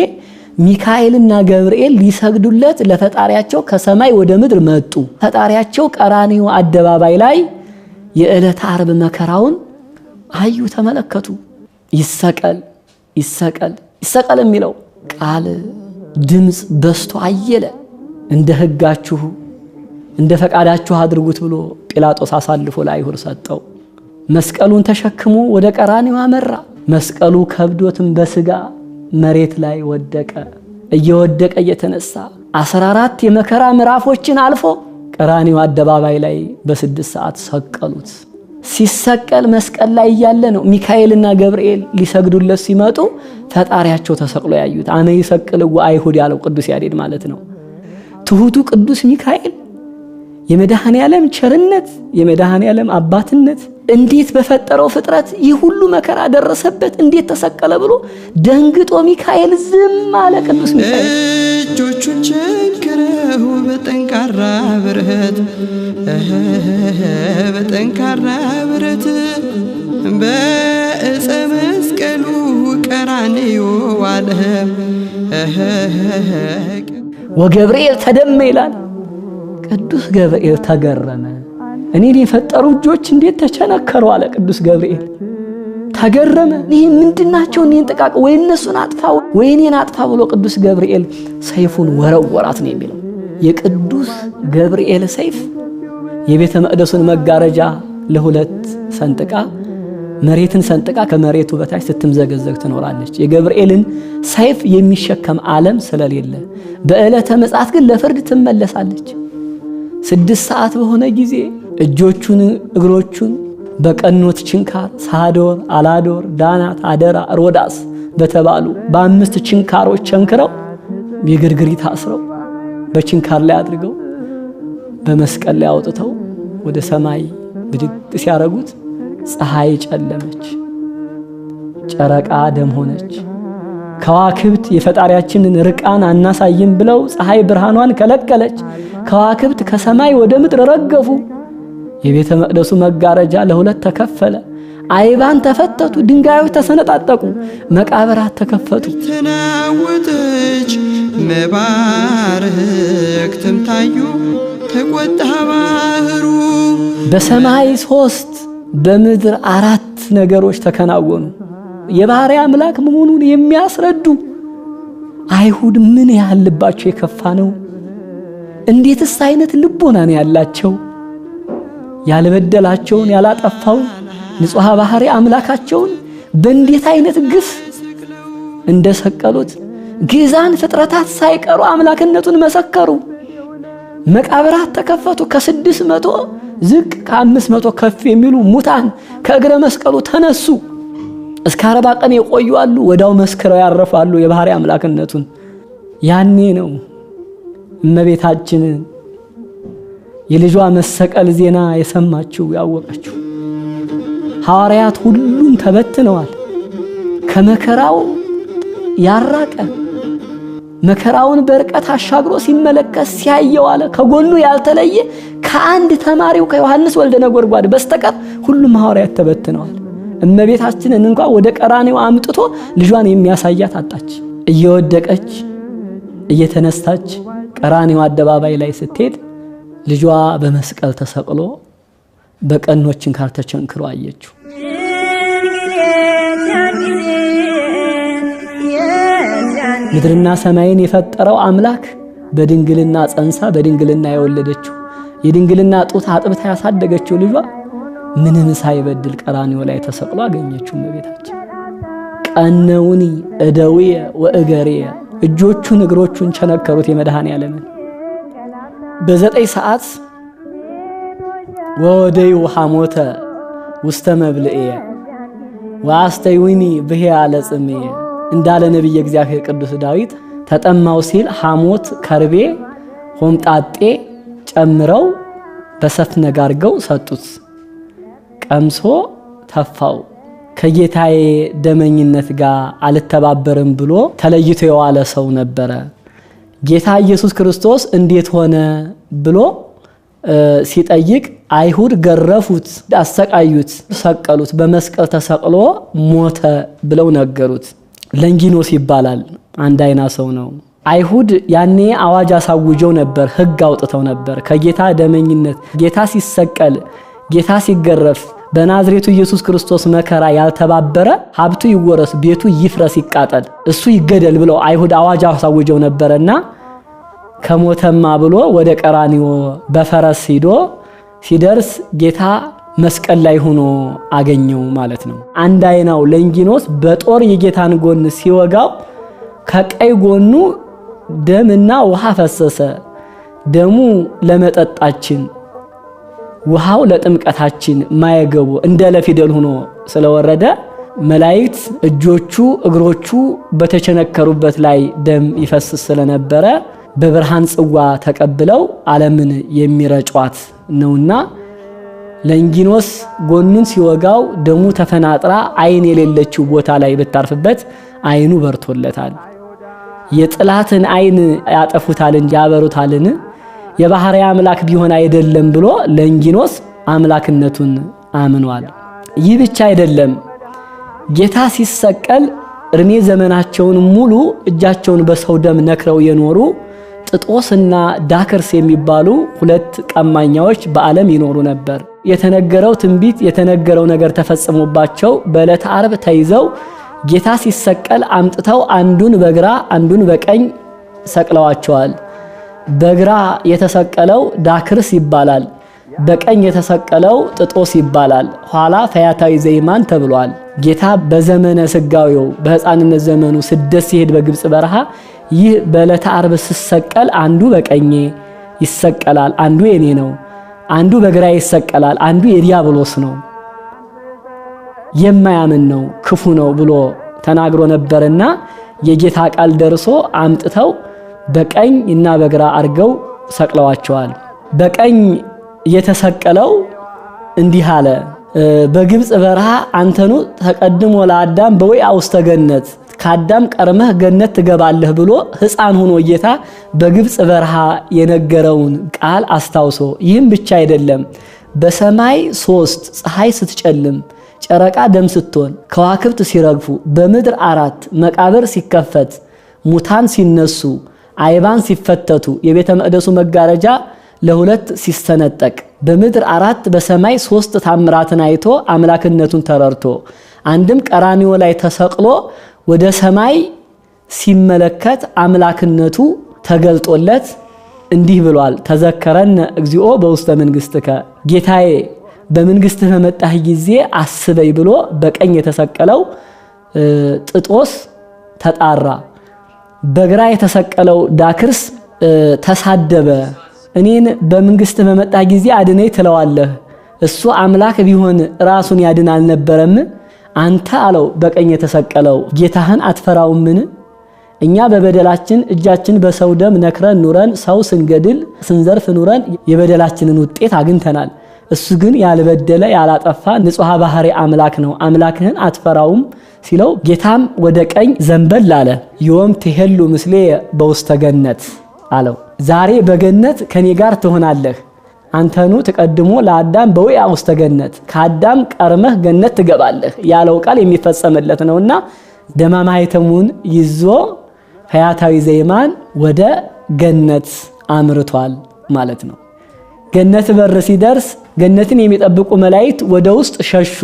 ሚካኤልና ገብርኤል ሊሰግዱለት ለፈጣሪያቸው ከሰማይ ወደ ምድር መጡ። ፈጣሪያቸው ቀራንዮ አደባባይ ላይ የዕለተ ዓርብ መከራውን አዩ፣ ተመለከቱ። ይሰቀል ይሰቀል ይሰቀል የሚለው ቃል ድምፅ በስቶ አየለ። እንደ ሕጋችሁ እንደ ፈቃዳችሁ አድርጉት ብሎ ጲላጦስ አሳልፎ ለአይሁድ ሰጠው። መስቀሉን ተሸክሞ ወደ ቀራንዮ አመራ። መስቀሉ ከብዶትም በስጋ መሬት ላይ ወደቀ። እየወደቀ እየተነሳ 14 የመከራ ምዕራፎችን አልፎ ቀራንዮ አደባባይ ላይ በ6 ሰዓት ሰቀሉት። ሲሰቀል መስቀል ላይ ያለ ነው ሚካኤልና ገብርኤል ሊሰግዱለት ሲመጡ ፈጣሪያቸው ተሰቅሎ ያዩት። አመ ይሰቅልው አይሁድ ያለው ቅዱስ ያሬድ ማለት ነው። ትሁቱ ቅዱስ ሚካኤል የመድኃኔ ዓለም ቸርነት፣ የመድኃኔ ዓለም አባትነት እንዴት በፈጠረው ፍጥረት ይህ ሁሉ መከራ ደረሰበት እንዴት ተሰቀለ ብሎ ደንግጦ ሚካኤል ዝም አለ። ቅዱስ ሚካኤል እጆቹን ቸንክረው በጠንካራ ብረት በጠንካራ ብረት በዕፀ መስቀሉ ቀራንዮ ዋለ። ወገብርኤል ተደመ ይላል። ቅዱስ ገብርኤል ተገረመ። እኔን የፈጠሩ እጆች እንዴት ተቸነከሩ አለ ቅዱስ ገብርኤል። ተገረመ። ይህ ምንድናቸው? እኔን ጥቃቅ ወይ እነሱን አጥፋ ወይ እኔን አጥፋ ብሎ ቅዱስ ገብርኤል ሰይፉን ወረወራት ነው የሚለው። የቅዱስ ገብርኤል ሰይፍ የቤተ መቅደሱን መጋረጃ ለሁለት ሰንጥቃ መሬትን ሰንጥቃ ከመሬቱ በታች ስትምዘገዘግ ትኖራለች። የገብርኤልን ሰይፍ የሚሸከም ዓለም ስለሌለ በዕለተ ምጽአት ግን ለፍርድ ትመለሳለች። 6 ሰዓት በሆነ ጊዜ እጆቹን እግሮቹን በቀኖት ችንካር ሳዶር፣ አላዶር፣ ዳናት፣ አደራ፣ ሮዳስ በተባሉ በ5 ችንካሮች ቸንክረው የግርግሪት አስረው በችንካር ላይ አድርገው በመስቀል ላይ አውጥተው ወደ ሰማይ ብድግ ሲያረጉት ፀሐይ ጨለመች፣ ጨረቃ ደም ሆነች። ከዋክብት የፈጣሪያችንን ርቃን አናሳይም ብለው ፀሐይ ብርሃኗን ከለከለች። ከዋክብት ከሰማይ ወደ ምድር ረገፉ። የቤተ መቅደሱ መጋረጃ ለሁለት ተከፈለ። አይባን ተፈተቱ፣ ድንጋዮች ተሰነጣጠቁ፣ መቃብራት ተከፈቱ። ተናወጠች መባረክትም ታዩ፣ ተቆጣ ባህሩ። በሰማይ 3 በምድር 4 ነገሮች ተከናወኑ። የባህሪ አምላክ መሆኑን የሚያስረዱ አይሁድ ምን ያህል ልባቸው የከፋ ነው! እንዴትስ አይነት ልቦና ነው ያላቸው! ያልበደላቸውን ያላጠፋውን ንጹሕ ባህሪ አምላካቸውን በእንዴት አይነት ግፍ እንደሰቀሉት ግዛን ፍጥረታት ሳይቀሩ አምላክነቱን መሰከሩ። መቃብራት ተከፈቱ። ከ600 ዝቅ ከ500 ከፍ የሚሉ ሙታን ከእግረ መስቀሉ ተነሱ። እስከ 40 ቀን የቆዩ አሉ። ወዳው መስክረው ያረፋሉ የባህሪ አምላክነቱን። ያኔ ነው እመቤታችን የልጇ መሰቀል ዜና የሰማችው ያወቀችው። ሐዋርያት ሁሉም ተበትነዋል። ከመከራው ያራቀ መከራውን በርቀት አሻግሮ ሲመለከት ሲያየው አለ ከጎኑ ያልተለየ ከአንድ ተማሪው ከዮሐንስ ወልደ ነጎድጓድ በስተቀር ሁሉም ሐዋርያት ተበትነዋል። እመቤታችንን እንኳን ወደ ቀራንዮ አምጥቶ ልጇን የሚያሳያት አጣች። እየወደቀች እየተነሳች ቀራንዮ አደባባይ ላይ ስትሄድ ልጇ በመስቀል ተሰቅሎ በቀኖችን ካር ተቸንክሮ አየችው። ምድርና ሰማይን የፈጠረው አምላክ በድንግልና ጸንሳ በድንግልና የወለደችው የድንግልና ጡት አጥብታ ያሳደገችው ልጇ ምንም ሳይበድል ቀራንዮ ላይ ተሰቅሎ አገኘችው። እመቤታችን ቀነውኒ እደውየ ወእገሪየ እጆቹን እግሮቹን ቸነከሩት የመድኃኔዓለምን። በ9 ሰዓት ወወደዩ ሐሞተ ውስተ መብልኤ ወአስተይዊኒ ብሄ አለጽምየ እንዳለ ነብይ እግዚአብሔር ቅዱስ ዳዊት ተጠማው ሲል ሐሞት ከርቤ ሆምጣጤ ጨምረው በሰፍነግ አድርገው ሰጡት። ቀምሶ ተፋው። ከጌታዬ ደመኝነት ጋር አልተባበርም ብሎ ተለይቶ የዋለ ሰው ነበረ። ጌታ ኢየሱስ ክርስቶስ እንዴት ሆነ ብሎ ሲጠይቅ አይሁድ ገረፉት፣ አሰቃዩት፣ ሰቀሉት። በመስቀል ተሰቅሎ ሞተ ብለው ነገሩት። ለንጊኖስ ይባላል። አንድ አይና ሰው ነው። አይሁድ ያኔ አዋጅ አሳውጀው ነበር፣ ሕግ አውጥተው ነበር። ከጌታ ደመኝነት ጌታ ሲሰቀል ጌታ ሲገረፍ በናዝሬቱ ኢየሱስ ክርስቶስ መከራ ያልተባበረ ሀብቱ ይወረስ፣ ቤቱ ይፍረስ፣ ይቃጠል፣ እሱ ይገደል ብለው አይሁድ አዋጅ አሳውጀው ነበርና ከሞተማ ብሎ ወደ ቀራንዮ በፈረስ ሂዶ ሲደርስ ጌታ መስቀል ላይ ሆኖ አገኘው ማለት ነው። አንድ አይናው ለንጊኖስ በጦር የጌታን ጎን ሲወጋው ከቀይ ጎኑ ደምና ውሃ ፈሰሰ። ደሙ ለመጠጣችን ውሃው ለጥምቀታችን ማየገቡ እንደ ለፊደል ሆኖ ስለወረደ መላእክት እጆቹ እግሮቹ በተቸነከሩበት ላይ ደም ይፈስስ ስለነበረ በብርሃን ጽዋ ተቀብለው ዓለምን የሚረጯት ነውና ለንጊኖስ ጎኑን ሲወጋው ደሙ ተፈናጥራ አይን የሌለችው ቦታ ላይ ብታርፍበት አይኑ በርቶለታል። የጥላትን አይን ያጠፉታል እንጂ ያበሩታልን? የባህርይ አምላክ ቢሆን አይደለም ብሎ ለንጊኖስ አምላክነቱን አምኗል። ይህ ብቻ አይደለም። ጌታ ሲሰቀል እድሜ ዘመናቸውን ሙሉ እጃቸውን በሰው ደም ነክረው የኖሩ ጥጦስና ዳክርስ የሚባሉ ሁለት ቀማኛዎች በዓለም ይኖሩ ነበር። የተነገረው ትንቢት የተነገረው ነገር ተፈጽሞባቸው በዕለተ ዓርብ ተይዘው ጌታ ሲሰቀል አምጥተው አንዱን በግራ አንዱን በቀኝ ሰቅለዋቸዋል። በግራ የተሰቀለው ዳክርስ ይባላል። በቀኝ የተሰቀለው ጥጦስ ይባላል። ኋላ ፈያታዊ ዘይማን ተብሏል። ጌታ በዘመነ ስጋዌው በሕፃንነት ዘመኑ ስደት ሲሄድ በግብጽ በረሃ ይህ በዕለተ ዓርብ ሲሰቀል አንዱ በቀኜ ይሰቀላል፣ አንዱ የኔ ነው፣ አንዱ በግራ ይሰቀላል፣ አንዱ የዲያብሎስ ነው፣ የማያምን ነው፣ ክፉ ነው ብሎ ተናግሮ ነበርና የጌታ ቃል ደርሶ አምጥተው በቀኝ እና በግራ አርገው ሰቅለዋቸዋል። በቀኝ የተሰቀለው እንዲህ አለ። በግብጽ በረሃ አንተኑ ተቀድሞ ለአዳም በወይአ ውስተ ገነት ከአዳም ቀርመህ ገነት ትገባለህ ብሎ ሕፃን ሆኖ ጌታ በግብጽ በረሃ የነገረውን ቃል አስታውሶ፣ ይህም ብቻ አይደለም፣ በሰማይ 3 ፀሐይ ስትጨልም ጨረቃ ደም ስትሆን ከዋክብት ሲረግፉ በምድር 4 መቃብር ሲከፈት ሙታን ሲነሱ አይባን ሲፈተቱ የቤተ መቅደሱ መጋረጃ ለሁለት ሲስተነጠቅ በምድር 4 በሰማይ 3 ታምራትን አይቶ አምላክነቱን ተረርቶ አንድም ቀራንዮ ላይ ተሰቅሎ ወደ ሰማይ ሲመለከት አምላክነቱ ተገልጦለት እንዲህ ብሏል። ተዘከረነ እግዚኦ በውስተ መንግሥትከ፣ ጌታዬ በመንግሥትህ በመጣህ ጊዜ አስበኝ ብሎ በቀኝ የተሰቀለው ጥጦስ ተጣራ። በግራ የተሰቀለው ዳክርስ ተሳደበ። እኔን በመንግስት በመጣ ጊዜ አድነኝ ትለዋለህ፣ እሱ አምላክ ቢሆን ራሱን ያድን አልነበረም? አንተ አለው በቀኝ የተሰቀለው ጌታህን አትፈራውምን? እኛ በበደላችን እጃችን በሰው ደም ነክረን ኑረን ሰው ስንገድል ስንዘርፍ ኑረን የበደላችንን ውጤት አግኝተናል። እሱ ግን ያልበደለ ያላጠፋ ንጹሕ ባህሪ አምላክ ነው። አምላክህን አትፈራውም ሲለው ጌታም ወደ ቀኝ ዘንበል አለ። ዮም ትሄሉ ምስሌ በውስተ ገነት አለው። ዛሬ በገነት ከኔ ጋር ትሆናለህ። አንተኑ ተቀድሞ ለአዳም በወይአ ውስተ ገነት ከአዳም ቀርመህ ገነት ትገባለህ ያለው ቃል የሚፈጸምለት ነውና ደማማይተሙን ይዞ ፈያታዊ ዘይማን ወደ ገነት አምርቷል ማለት ነው። ገነት በር ሲደርስ ገነትን የሚጠብቁ መላእክት ወደ ውስጥ ሸሹ።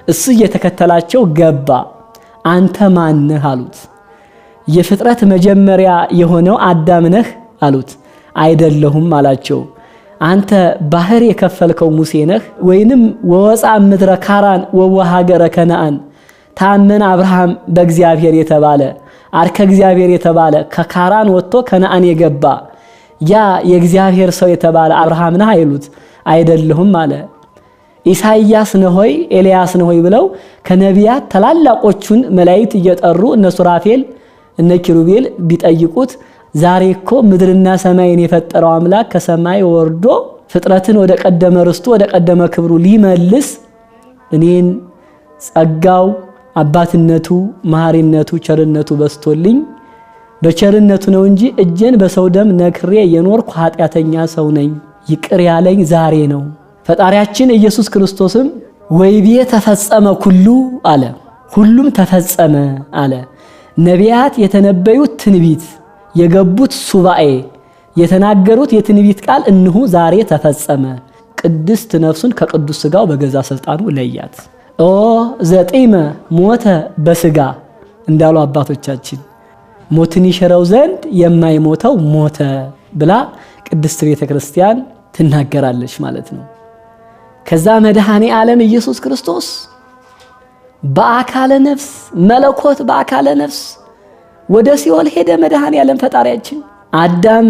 እሱ እየተከተላቸው ገባ። አንተ ማን ነህ አሉት። የፍጥረት መጀመሪያ የሆነው አዳም ነህ አሉት። አይደለሁም አላቸው። አንተ ባህር የከፈልከው ሙሴ ነህ ወይንም ወወፃ ምድረ ካራን ወወሃገረ ከነአን ታመነ አብርሃም በእግዚአብሔር የተባለ አርከ እግዚአብሔር የተባለ ከካራን ወጥቶ ከነአን የገባ ያ የእግዚአብሔር ሰው የተባለ አብርሃም ነህ አይሉት። አይደለሁም አለ። ኢሳይያስ ነህ ሆይ ኤልያስ ነህ ሆይ ብለው ከነቢያት ታላላቆቹን መላእክት እየጠሩ እነ ሱራፌል እነ ኪሩቤል ቢጠይቁት ዛሬ እኮ ምድርና ሰማይን የፈጠረው አምላክ ከሰማይ ወርዶ ፍጥረትን ወደ ቀደመ ርስቱ ወደ ቀደመ ክብሩ ሊመልስ እኔን ጸጋው አባትነቱ መሐሪነቱ ቸርነቱ በስቶልኝ በቸርነቱ ነው እንጂ እጄን በሰው ደም ነክሬ የኖርኩ ኃጢአተኛ ሰው ነኝ። ይቅር ያለኝ ዛሬ ነው። ፈጣሪያችን ኢየሱስ ክርስቶስም ወይቤ ተፈጸመ ኩሉ አለ። ሁሉም ተፈጸመ አለ። ነቢያት የተነበዩት ትንቢት የገቡት ሱባኤ የተናገሩት የትንቢት ቃል እንሁ ዛሬ ተፈጸመ። ቅድስት ነፍሱን ከቅዱስ ሥጋው በገዛ ስልጣኑ ለያት። ኦ ዘጢመ ሞተ በሥጋ እንዳሉ አባቶቻችን ሞትን ይሽረው ዘንድ የማይሞተው ሞተ ብላ ቅድስት ቤተ ክርስቲያን ትናገራለች ማለት ነው። ከዛ መድኃኔ ዓለም ኢየሱስ ክርስቶስ በአካለ ነፍስ መለኮት በአካለ ነፍስ ወደ ሲኦል ሄደ። መድኃኔ ዓለም ፈጣሪያችን አዳም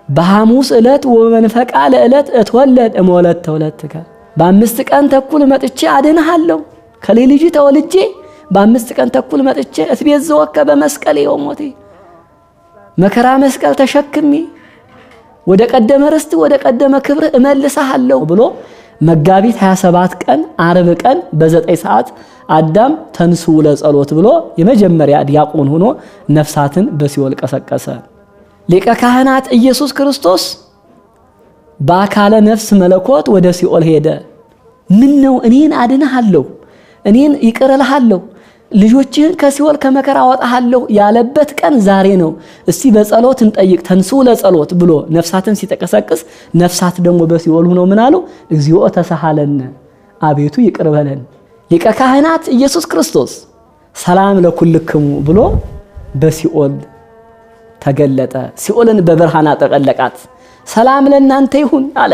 በሐሙስ ዕለት ወመንፈቃ ለዕለት እትወለድ እሞለት ተወለድከ በ5 ቀን ተኩል መጥቼ አድንሃለሁ ከሌላ ልጅ ተወልጄ በ5 ቀን ተኩል መጥቼ እትቤዘወከ በመስቀል የሞቴ መከራ መስቀል ተሸክሜ ወደ ቀደመ ርስት ወደ ቀደመ ክብር እመልስሃለሁ ብሎ መጋቢት 27 ቀን ዓርብ ቀን በ9 ሰዓት አዳም ተንሱ ለጸሎት ብሎ የመጀመሪያ ዲያቆን ሆኖ ነፍሳትን በሲኦል ቀሰቀሰ። ሊቀ ካህናት ኢየሱስ ክርስቶስ በአካለ ነፍስ መለኮት ወደ ሲኦል ሄደ። ምን ነው እኔን አድነሃለሁ፣ እኔን ይቅር እልሃለሁ፣ ልጆችህን ከሲኦል ከመከራ አወጣሃለሁ ያለበት ቀን ዛሬ ነው። እስቲ በጸሎት እንጠይቅ ተንሱ ለጸሎት ብሎ ነፍሳትን ሲተቀሰቅስ ነፍሳት ደግሞ በሲኦል ሆነው ምን አሉ? እግዚኦ ተሳሃለነ፣ አቤቱ ይቅር በለን። ሊቀ ካህናት ኢየሱስ ክርስቶስ ሰላም ለኩልክሙ ብሎ በሲኦል ተገለጠ። ሲኦልን በብርሃን አጠቀለቃት። ሰላም ለእናንተ ይሁን አለ።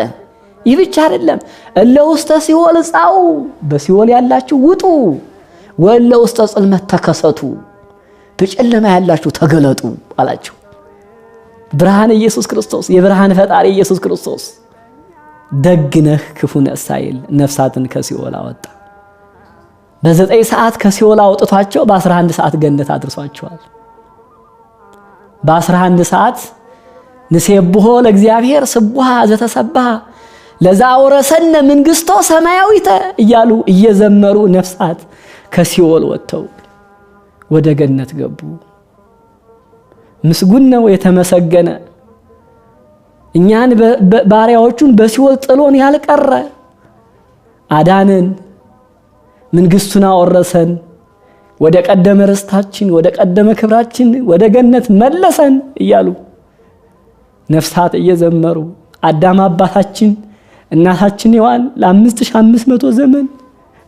ይህ ብቻ አይደለም፣ እለ ውስተ ሲኦል ጻኡ፣ በሲኦል ያላችሁ ውጡ፣ ወለ ውስተ ጽልመት ተከሰቱ፣ በጨለማ ያላችሁ ተገለጡ አላቸው። ብርሃን ኢየሱስ ክርስቶስ፣ የብርሃን ፈጣሪ ኢየሱስ ክርስቶስ ደግነህ ክፉ ነህ ሳይል ነፍሳትን ከሲኦል አወጣ። በ9 ሰዓት ከሲኦል አውጥቷቸው በ11 ሰዓት ገነት አድርሷቸዋል። በ11 ሰዓት ንሴብሖ ለእግዚአብሔር ስቡሃ ዘተሰብሐ ለዛወረሰነ መንግስቶ ሰማያዊተ እያሉ እየዘመሩ ነፍሳት ከሲኦል ወጥተው ወደ ገነት ገቡ። ምስጉን ነው የተመሰገነ፣ እኛን ባሪያዎቹን በሲኦል ጥሎን ያልቀረ አዳነን፣ መንግስቱን አወረሰን፣ ወደ ቀደመ ርስታችን ወደ ቀደመ ክብራችን ወደ ገነት መለሰን እያሉ ነፍሳት እየዘመሩ አዳም አባታችን እናታችን ሔዋን ለ5500 ዘመን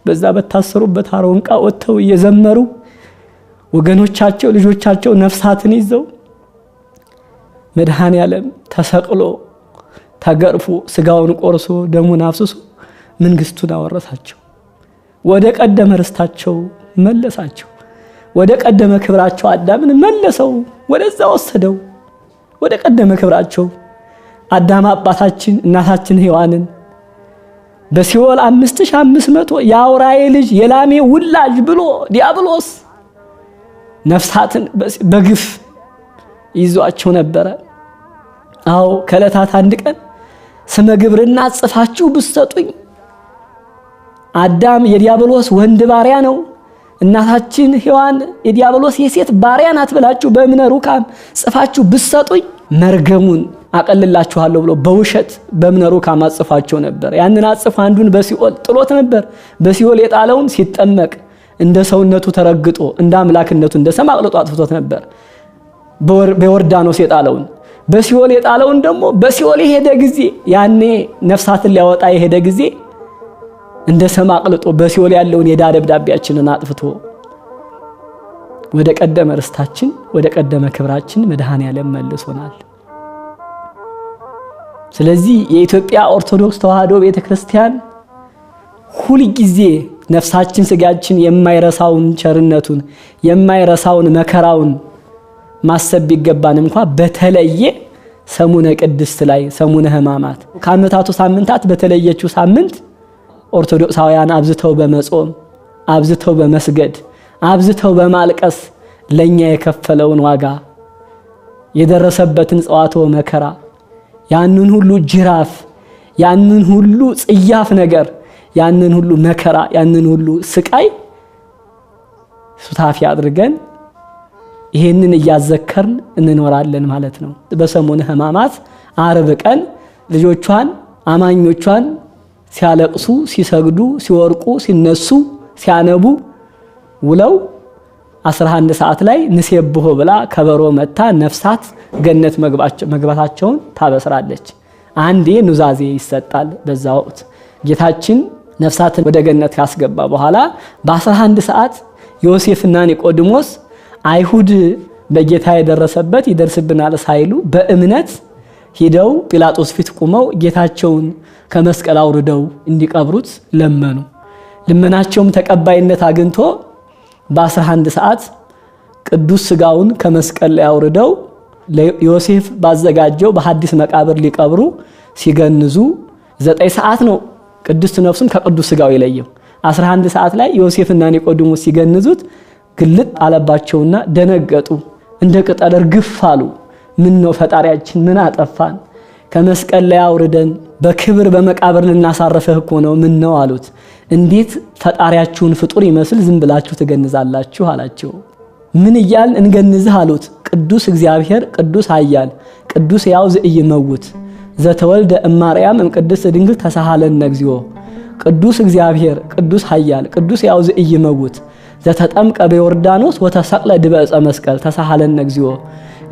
በዛ በታሰሩበት አሮንቃ ወጥተው እየዘመሩ ወገኖቻቸው ልጆቻቸው ነፍሳትን ይዘው መድኃኔዓለም ተሰቅሎ ተገርፎ ስጋውን ቆርሶ ደሙን አፍስሶ መንግስቱን አወረሳቸው፣ ወደ ቀደመ ርስታቸው መለሳቸው፣ ወደ ቀደመ ክብራቸው አዳምን መለሰው፣ ወደዛ ወሰደው ወደ ቀደመ ክብራቸው። አዳም አባታችን እናታችን ሔዋንን በሲኦል 5500 የአውራዬ ልጅ የላሜ ውላጅ ብሎ ዲያብሎስ ነፍሳትን በግፍ ይዟቸው ነበረ። አዎ ከዕለታት አንድ ቀን ስመ ግብርና ጽፋችሁ ብትሰጡኝ፣ አዳም የዲያብሎስ ወንድ ባሪያ ነው፣ እናታችን ሔዋን የዲያብሎስ የሴት ባሪያ ናት ብላችሁ በእምነ ሩካም ጽፋችሁ ብትሰጡኝ መርገሙን አቀልላችኋለሁ ብሎ በውሸት በእምነ ሩካም አጽፋቸው ነበር። ያንን አጽፍ አንዱን በሲኦል ጥሎት ነበር። በሲኦል የጣለውን ሲጠመቅ እንደ ሰውነቱ ተረግጦ እንደ አምላክነቱ እንደ ሰም አቅልጦ አጥፍቶት ነበር። በዮርዳኖስ የጣለውን በሲኦል የጣለውን ደግሞ በሲኦል የሄደ ጊዜ ያኔ ነፍሳትን ሊያወጣ የሄደ ጊዜ እንደ ሰም አቅልጦ በሲኦል ያለውን የዕዳ ደብዳቤያችንን አጥፍቶ ወደ ቀደመ ርስታችን ወደ ቀደመ ክብራችን መድኃኔዓለም መልሶናል። ስለዚህ የኢትዮጵያ ኦርቶዶክስ ተዋሕዶ ቤተክርስቲያን ሁሉ ጊዜ ነፍሳችን ስጋችን የማይረሳውን ቸርነቱን የማይረሳውን መከራውን ማሰብ ቢገባን እንኳን በተለየ ሰሙነ ቅድስት ላይ ሰሙነ ሕማማት ከዓመታቱ ሳምንታት በተለየችው ሳምንት ኦርቶዶክሳውያን አብዝተው በመጾም አብዝተው በመስገድ አብዝተው በማልቀስ ለኛ የከፈለውን ዋጋ የደረሰበትን ጸዋቶ መከራ ያንን ሁሉ ጅራፍ ያንን ሁሉ ጽያፍ ነገር ያንን ሁሉ መከራ ያንን ሁሉ ስቃይ ሱታፊ አድርገን ይሄንን እያዘከርን እንኖራለን ማለት ነው። በሰሙነ ሕማማት ዓርብ ቀን ልጆቿን አማኞቿን ሲያለቅሱ ሲሰግዱ ሲወርቁ ሲነሱ ሲያነቡ ውለው 11 ሰዓት ላይ ንሴብሖ ብላ ከበሮ መታ ነፍሳት ገነት መግባታቸውን ታበስራለች። አንዴ ኑዛዜ ይሰጣል። በዛ ወቅት ጌታችን ነፍሳትን ወደ ገነት ያስገባ በኋላ በ11 ሰዓት ዮሴፍና ኒቆዲሞስ አይሁድ በጌታ የደረሰበት ይደርስብናል ሳይሉ በእምነት ሄደው ጲላጦስ ፊት ቆመው ጌታቸውን ከመስቀል አውርደው እንዲቀብሩት ለመኑ። ልመናቸውም ተቀባይነት አግኝቶ በ11 ሰዓት ቅዱስ ስጋውን ከመስቀል ላይ አውርደው ለዮሴፍ ባዘጋጀው በሐዲስ መቃብር ሊቀብሩ ሲገንዙ 9 ሰዓት ነው ቅዱስ ነፍሱን ከቅዱስ ስጋው የለየው። 11 ሰዓት ላይ ዮሴፍና ኒቆዲሞስ ሲገንዙት ግልጥ አለባቸውና ደነገጡ፣ እንደ ቅጠል እርግፍ አሉ። ምን ነው ፈጣሪያችን ምን አጠፋን? ከመስቀል ላይ አውርደን በክብር በመቃብር ልናሳረፈህ እኮ ነው። ምን ነው አሉት። እንዴት ፈጣሪያችሁን ፍጡር ይመስል ዝም ብላችሁ ትገንዛላችሁ አላቸው። ምን እያልን እንገንዝህ አሉት። ቅዱስ እግዚአብሔር ቅዱስ ኃያል ቅዱስ ሕያው ዘኢይመውት ዘተወልደ እማርያም እምቅድስት ድንግል ተሳሃለነ እግዚኦ። ቅዱስ እግዚአብሔር ቅዱስ ኃያል ቅዱስ ሕያው ዘኢይመውት ዘተጠምቀ በዮርዳኖስ ወተሰቅለ ድበ ዕፀ መስቀል ተሳሃለነ እግዚኦ።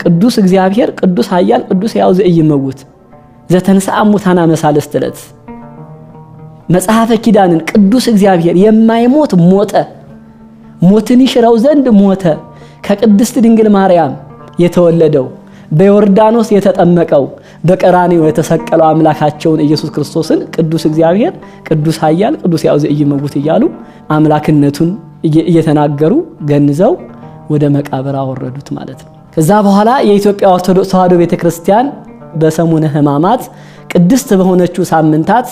ቅዱስ እግዚአብሔር ቅዱስ ኃያል ቅዱስ ሕያው ዘኢይመውት ዘተንሥአ እሙታነ መሳልስት ዕለት መጽሐፈ ኪዳንን ቅዱስ እግዚአብሔር የማይሞት ሞተ፣ ሞትን ይሽረው ዘንድ ሞተ። ከቅድስት ድንግል ማርያም የተወለደው በዮርዳኖስ የተጠመቀው በቀራንዮ የተሰቀለው አምላካቸውን ኢየሱስ ክርስቶስን ቅዱስ እግዚአብሔር ቅዱስ ኃያል ቅዱስ ሕያው ዘኢይመውት እያሉ አምላክነቱን እየተናገሩ ገንዘው ወደ መቃብር አወረዱት ማለት ነው። ከዛ በኋላ የኢትዮጵያ ኦርቶዶክስ ተዋሕዶ ቤተክርስቲያን በሰሙነ ሕማማት ቅድስት በሆነችው ሳምንታት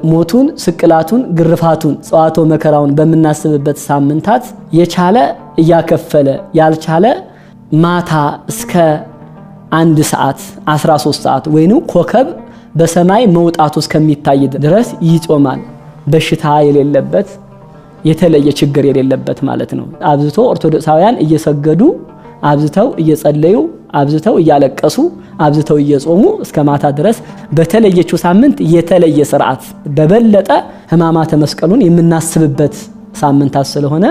ሞቱን፣ ስቅላቱን፣ ግርፋቱን፣ ጸዋቶ መከራውን በምናስብበት ሳምንታት የቻለ እያከፈለ ያልቻለ ማታ እስከ 1 ሰዓት 13 ሰዓት ወይንም ኮከብ በሰማይ መውጣቱ እስከሚታይ ድረስ ይጾማል። በሽታ የሌለበት የተለየ ችግር የሌለበት ማለት ነው። አብዝቶ ኦርቶዶክሳውያን እየሰገዱ አብዝተው እየጸለዩ አብዝተው እያለቀሱ አብዝተው እየጾሙ እስከ ማታ ድረስ በተለየችው ሳምንት የተለየ ሥርዓት በበለጠ ሕማማተ መስቀሉን የምናስብበት ሳምንታት ስለሆነ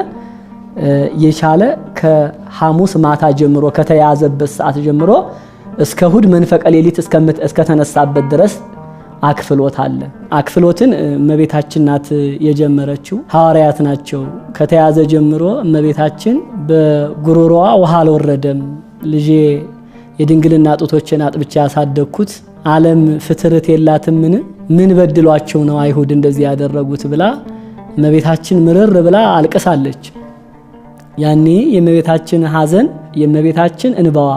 የቻለ ከሐሙስ ማታ ጀምሮ ከተያዘበት ሰዓት ጀምሮ እስከ እሑድ መንፈቀ ሌሊት እስከተነሳበት ድረስ አክፍሎት አለ። አክፍሎትን እመቤታችን ናት የጀመረችው፣ ሐዋርያት ናቸው። ከተያዘ ጀምሮ እመቤታችን በጉሮሮዋ ውሃ አልወረደም፣ ልጄ የድንግልና ጡቶችን አጥብቻ ያሳደግኩት ዓለም ፍትርት የላትምን? ምን በድሏቸው ነው አይሁድ እንደዚህ ያደረጉት ብላ እመቤታችን ምርር ብላ አልቅሳለች። ያኔ የእመቤታችን ሐዘን የእመቤታችን እንባዋ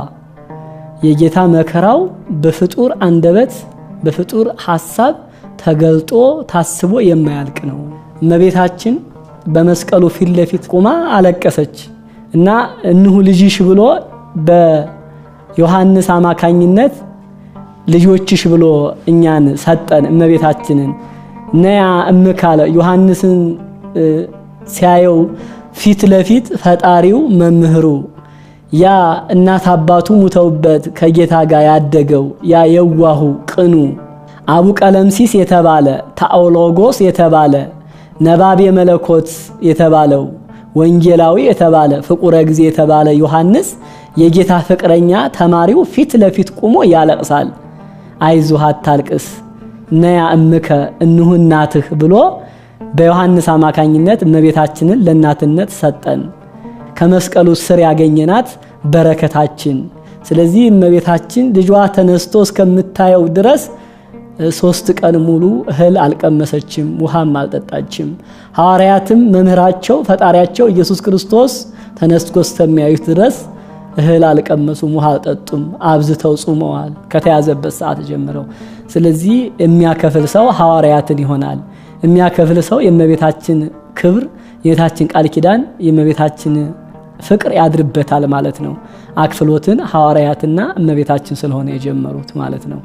የጌታ መከራው በፍጡር አንደበት በፍጡር ሐሳብ ተገልጦ ታስቦ የማያልቅ ነው። እመቤታችን በመስቀሉ ፊት ለፊት ቆማ አለቀሰች እና እንሁ ልጅሽ ብሎ በዮሐንስ አማካኝነት ልጆችሽ ብሎ እኛን ሰጠን። እመቤታችንን ነያ እምካለ ዮሐንስን ሲያየው ፊት ለፊት ፈጣሪው መምህሩ ያ እናት አባቱ ሙተውበት ከጌታ ጋር ያደገው ያ የዋሁ ቅኑ አቡ ቀለምሲስ የተባለ ታኦሎጎስ የተባለ ነባቤ መለኮት የተባለው ወንጌላዊ የተባለ ፍቁረ ጊዜ የተባለ ዮሐንስ የጌታ ፍቅረኛ ተማሪው ፊት ለፊት ቆሞ ያለቅሳል። አይዞህ አታልቅስ ነያ እምከ እንሁ እናትህ ብሎ በዮሐንስ አማካኝነት እመቤታችንን ለእናትነት ሰጠን። ከመስቀሉ ስር ያገኘናት በረከታችን። ስለዚህ እመቤታችን ልጇ ተነስቶ እስከምታየው ድረስ 3 ቀን ሙሉ እህል አልቀመሰችም፣ ውሃም አልጠጣችም። ሐዋርያትም መምህራቸው ፈጣሪያቸው ኢየሱስ ክርስቶስ ተነስቶ እስከሚያዩት ድረስ እህል አልቀመሱም፣ ውሃ አልጠጡም። አብዝተው ጾመዋል ከተያዘበት ሰዓት ጀምረው። ስለዚህ የሚያከፍል ሰው ሐዋርያትን ይሆናል። የሚያከፍል ሰው የእመቤታችን ክብር የእመቤታችን ቃል ኪዳን የእመቤታችን ፍቅር ያድርበታል ማለት ነው። አክፍሎትን ሐዋርያትና እመቤታችን ስለሆነ የጀመሩት ማለት ነው።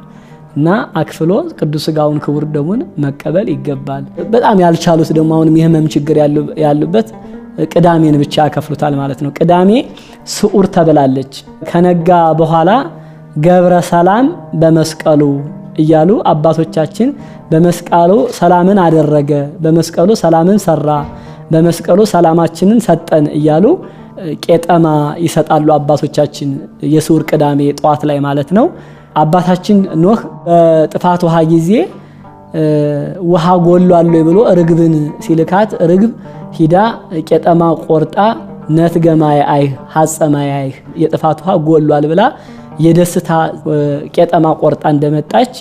እና አክፍሎ ቅዱስ ሥጋውን ክቡር ደሙን መቀበል ይገባል። በጣም ያልቻሉት ደግሞ አሁንም የህመም ችግር ያሉበት ቅዳሜን ብቻ ያከፍሉታል ማለት ነው። ቅዳሜ ስዑር ተብላለች። ከነጋ በኋላ ገብረ ሰላም በመስቀሉ እያሉ አባቶቻችን በመስቀሉ ሰላምን አደረገ፣ በመስቀሉ ሰላምን ሰራ፣ በመስቀሉ ሰላማችንን ሰጠን እያሉ ቄጠማ ይሰጣሉ አባቶቻችን። የስዑር ቅዳሜ ጠዋት ላይ ማለት ነው። አባታችን ኖህ በጥፋት ውሃ ጊዜ ውሃ ጎሏል ብሎ ርግብን ሲልካት ርግብ ሂዳ ቄጠማ ቆርጣ ነትገማይ አይ ሐጸማይ አይ የጥፋት ውሃ ጎሏል ብላ የደስታ ቄጠማ ቆርጣ እንደመጣች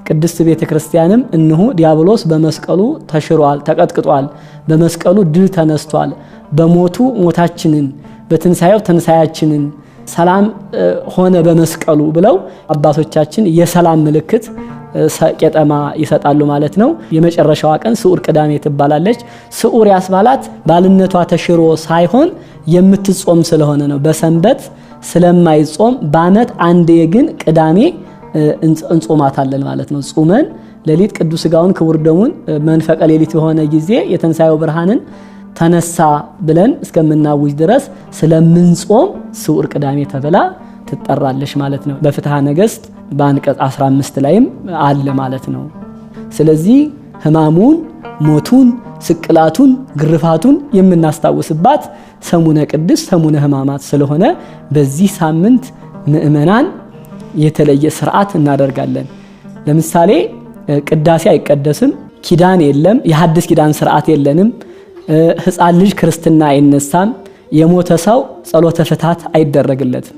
ቅድስት ቤተክርስቲያንም እንሁ ዲያብሎስ በመስቀሉ ተሽሯል፣ ተቀጥቅጧል፣ በመስቀሉ ድል ተነስቷል፣ በሞቱ ሞታችንን በትንሳኤው ትንሳኤያችንን ሰላም ሆነ በመስቀሉ ብለው አባቶቻችን የሰላም ምልክት ቄጠማ ይሰጣሉ ማለት ነው። የመጨረሻዋ ቀን ስዑር ቅዳሜ ትባላለች። ስዑር ያስባላት ባልነቷ ተሽሮ ሳይሆን የምትጾም ስለሆነ ነው። በሰንበት ስለማይጾም በዓመት አንዴ ግን ቅዳሜ እንጾማታለን ማለት ነው። ጾመን ሌሊት ቅዱስ ሥጋውን ክቡር ደሙን መንፈቀ ሌሊት የሆነ ጊዜ የትንሣኤው ብርሃንን ተነሳ ብለን እስከምናውጅ ድረስ ስለምንጾም ስዑር ቅዳሜ ተብላ ትጠራለች ማለት ነው። በፍትሐ ነገሥት በአንቀጽ 15 ላይም አለ ማለት ነው። ስለዚህ ሕማሙን፣ ሞቱን፣ ስቅላቱን፣ ግርፋቱን የምናስታውስባት ሰሙነ ቅድስት ሰሙነ ሕማማት ስለሆነ በዚህ ሳምንት ምእመናን የተለየ ስርዓት እናደርጋለን። ለምሳሌ ቅዳሴ አይቀደስም፣ ኪዳን የለም፣ የሐዲስ ኪዳን ስርዓት የለንም፣ ሕፃን ልጅ ክርስትና አይነሳም፣ የሞተ ሰው ጸሎተ ፍታት አይደረግለትም።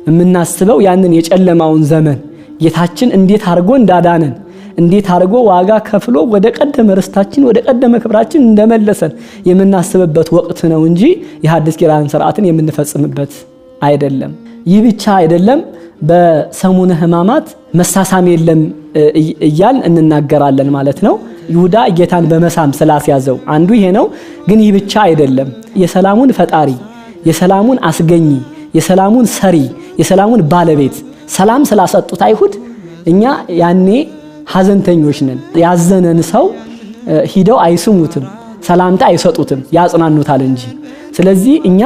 የምናስበው ያንን የጨለማውን ዘመን ጌታችን እንዴት አድርጎ እንዳዳነን እንዴት አድርጎ ዋጋ ከፍሎ ወደ ቀደመ ርስታችን ወደ ቀደመ ክብራችን እንደመለሰን የምናስብበት ወቅት ነው እንጂ የሐዲስ ኪዳን ስርዓትን የምንፈጽምበት አይደለም። ይህ ብቻ አይደለም። በሰሙነ ሕማማት መሳሳም የለም እያል እንናገራለን ማለት ነው። ይሁዳ ጌታን በመሳም ስላስያዘው አንዱ ይሄ ነው። ግን ይህ ብቻ አይደለም። የሰላሙን ፈጣሪ፣ የሰላሙን አስገኚ፣ የሰላሙን ሰሪ፣ የሰላሙን ባለቤት ሰላም ስላሰጡት አይሁድ እኛ ያኔ ሐዘንተኞች ነን። ያዘነን ሰው ሂደው አይስሙትም፣ ሰላምታ አይሰጡትም፣ ያጽናኑታል እንጂ። ስለዚህ እኛ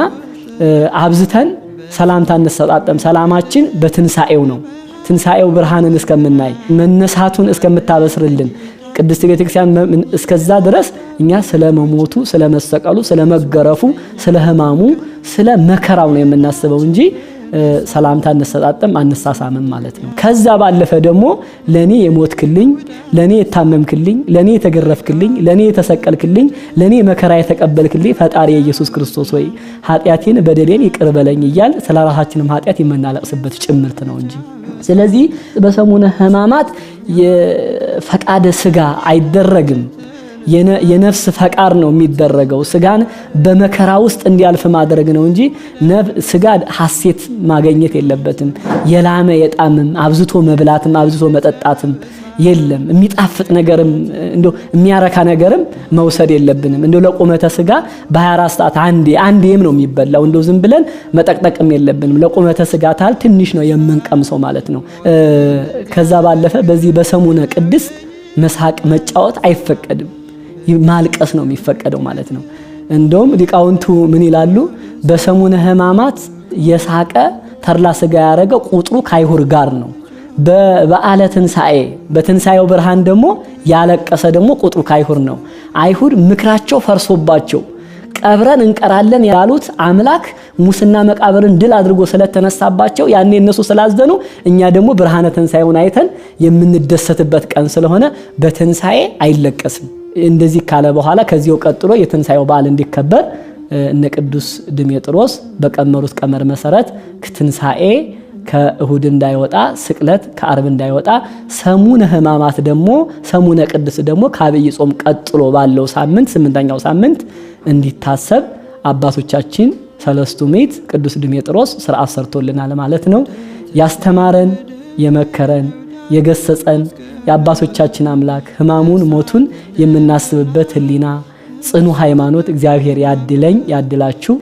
አብዝተን ሰላምታ እንሰጣጠም። ሰላማችን በትንሣኤው ነው። ትንሣኤው ብርሃንን እስከምናይ መነሳቱን እስከምታበስርልን ቅድስት ቤተክርስቲያን እስከዛ ድረስ እኛ ስለመሞቱ፣ ስለመሰቀሉ፣ ስለመገረፉ፣ ስለ ሕማሙ፣ ስለ መከራው ነው የምናስበው እንጂ ሰላምታ እንሰጣጠም አንሳሳምም ማለት ነው። ከዛ ባለፈ ደግሞ ለኔ የሞትክልኝ፣ ለኔ የታመምክልኝ፣ ለኔ የተገረፍክልኝ፣ ለኔ የተሰቀልክልኝ፣ ለኔ መከራ የተቀበልክልኝ ፈጣሪ ኢየሱስ ክርስቶስ ወይ ኃጢአቴን በደሌን ይቅር በለኝ እያል ስለ ራሳችንም ኃጢአት የምናለቅስበት ጭምርት ነው እንጂ። ስለዚህ በሰሙነ ሕማማት የፈቃደ ሥጋ አይደረግም። የነፍስ ፈቃድ ነው የሚደረገው። ሥጋን በመከራ ውስጥ እንዲያልፍ ማድረግ ነው እንጂ ሥጋ ሐሴት ማግኘት የለበትም። የላመ የጣምም አብዝቶ መብላትም አብዝቶ መጠጣትም የለም። የሚጣፍጥ ነገርም እንደው የሚያረካ ነገርም መውሰድ የለብንም። እንደው ለቁመተ ሥጋ በ24 ሰዓት አንዴም ነው የሚበላው። እንደው ዝም ብለን መጠቅጠቅም የለብንም። ለቁመተ ሥጋ ታል ትንሽ ነው የምንቀምሰው ማለት ነው። ከዛ ባለፈ በዚህ በሰሙነ ቅድስት መሳቅ መጫወት አይፈቀድም። ማልቀስ ነው የሚፈቀደው ማለት ነው። እንደውም ሊቃውንቱ ምን ይላሉ? በሰሙነ ሕማማት የሳቀ ተድላ ሥጋ ያረገ ቁጥሩ ከአይሁድ ጋር ነው። በበዓለ ትንሣኤ በትንሣኤው ብርሃን ደግሞ ያለቀሰ ደግሞ ቁጥሩ ከአይሁድ ነው። አይሁድ ምክራቸው ፈርሶባቸው ቀብረን እንቀራለን ያሉት አምላክ ሙስና መቃብርን ድል አድርጎ ስለተነሳባቸው ያኔ እነሱ ስላዘኑ እኛ ደግሞ ብርሃነ ትንሣኤውን አይተን የምንደሰትበት ቀን ስለሆነ በትንሣኤ አይለቀስም። እንደዚህ ካለ በኋላ ከዚያው ቀጥሎ የትንሣኤው በዓል እንዲከበር እነ ቅዱስ ድሜጥሮስ በቀመሩት ቀመር መሰረት ትንሣኤ ከእሁድ እንዳይወጣ፣ ስቅለት ከአርብ እንዳይወጣ፣ ሰሙነ ሕማማት ደግሞ ሰሙነ ቅድስት ደግሞ ከአብይ ጾም ቀጥሎ ባለው ሳምንት 8ኛው ሳምንት እንዲታሰብ አባቶቻችን ሰለስቱ ምዕት ቅዱስ ድሜጥሮስ ሥርዓት ሰርቶልናል ማለት ነው። ያስተማረን የመከረን የገሰጸን የአባቶቻችን አምላክ ሕማሙን ሞቱን የምናስብበት ሕሊና ጽኑ ሃይማኖት እግዚአብሔር ያድለኝ ያድላችሁ።